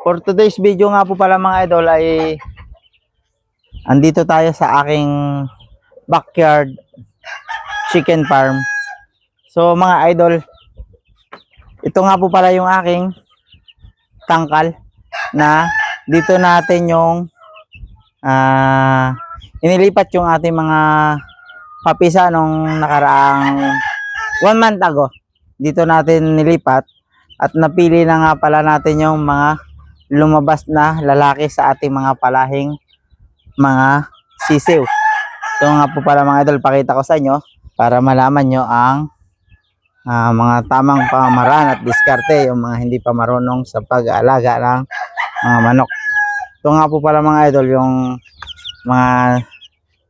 For today's video nga po pala mga idol ay andito tayo sa aking backyard chicken farm. So mga idol, ito nga po pala yung aking tangkal na dito natin yung inilipat yung ating mga papisa nung nakaraang 1 month ago. Dito natin nilipat at napili na nga pala natin yung mga lumabas na lalaki sa ating mga palahing mga sisiw. So nga po pala mga idol, pakita ko sa inyo para malaman nyo ang mga tamang pamaraan at diskarte yung mga hindi pa marunong sa pag-aalaga ng mga manok. Ito nga po pala mga idol yung mga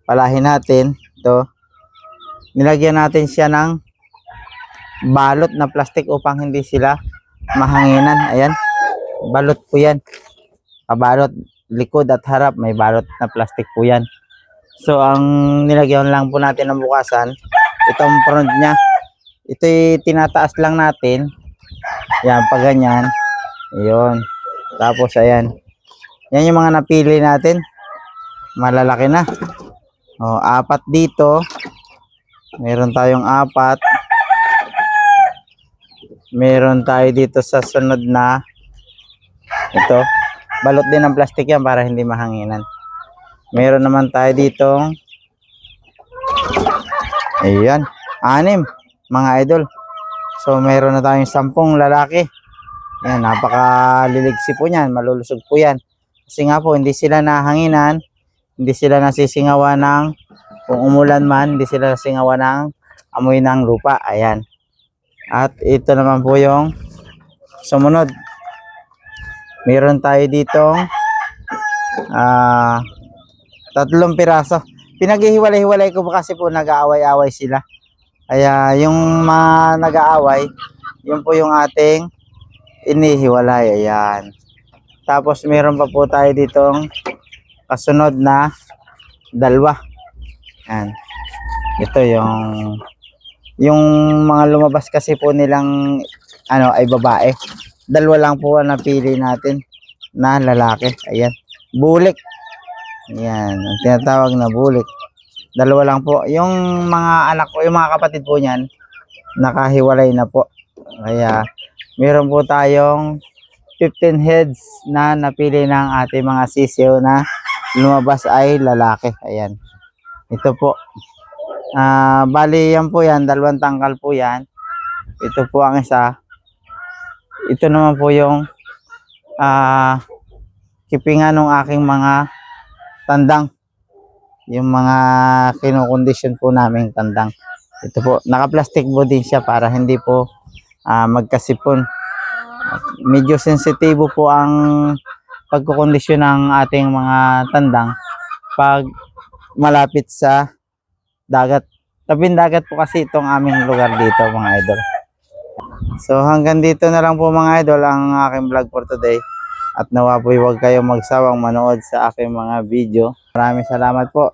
palahin natin. Ito, nilagyan natin siya ng balot na plastic upang hindi sila mahanginan. Ayan, balot po yan, kabalot likod at harap, may balot na plastic po yan. So ang nilagyan lang po natin ng bukasan, itong front nya, ito'y tinataas lang natin yan, pag ganyan, yun. Tapos ayan, yan yung mga napili natin, malalaki na. O, 4 dito, meron tayong 4, meron tayo dito sa sunod na ito, balot din ng plastic yan para hindi mahanginan. Meron naman tayo ditong ayan, 6 mga idol. So meron na tayong 10 lalaki. Yan, napakaliligsi po niyan, malulusog po yan. Kasi nga po hindi sila nahanginan, hindi sila nasisingawan ng kung umulan man, hindi sila nasingawan ng amoy ng lupa. Ayan. At ito naman po yung sumunod. Meron tayo ditong 3 piraso. Pinaghihiwalay-hiwalay ko kasi po nag-aaway-away sila. Kaya yung mga nag-aaway, yun po yung ating inihiwalay. Ayan. Tapos meron pa po tayo ditong kasunod na 2. Ayan. Ito yung mga lumabas kasi po nilang ay babae. 2 lang po ang napili natin na lalaki. Ayan. Bulik. Ayan, ang tinatawag na bulik. 2 lang po. Yung mga anak ko, yung mga kapatid po niyan, nakahiwalay na po. Kaya meron po tayong 15 heads na napili ng ating mga sisiw na lumabas ay lalaki. Ayan. Ito po. Bali yan po yan, 2 tangkal po yan. Ito po ang isa. Ito naman po yung kipingan ng aking mga tandang, yung mga kinokondisyon po namin tandang. Ito po, naka-plastic po din siya para hindi po magkasipon. Medyo sensitibo po ang pagkukondisyon ng ating mga tandang pag malapit sa dagat. Tabing dagat po kasi itong aming lugar dito mga idol. So hanggang dito na lang po mga idol ang aking vlog for today. At nawa po huwag kayong magsawang manood sa aking mga video. Maraming salamat po.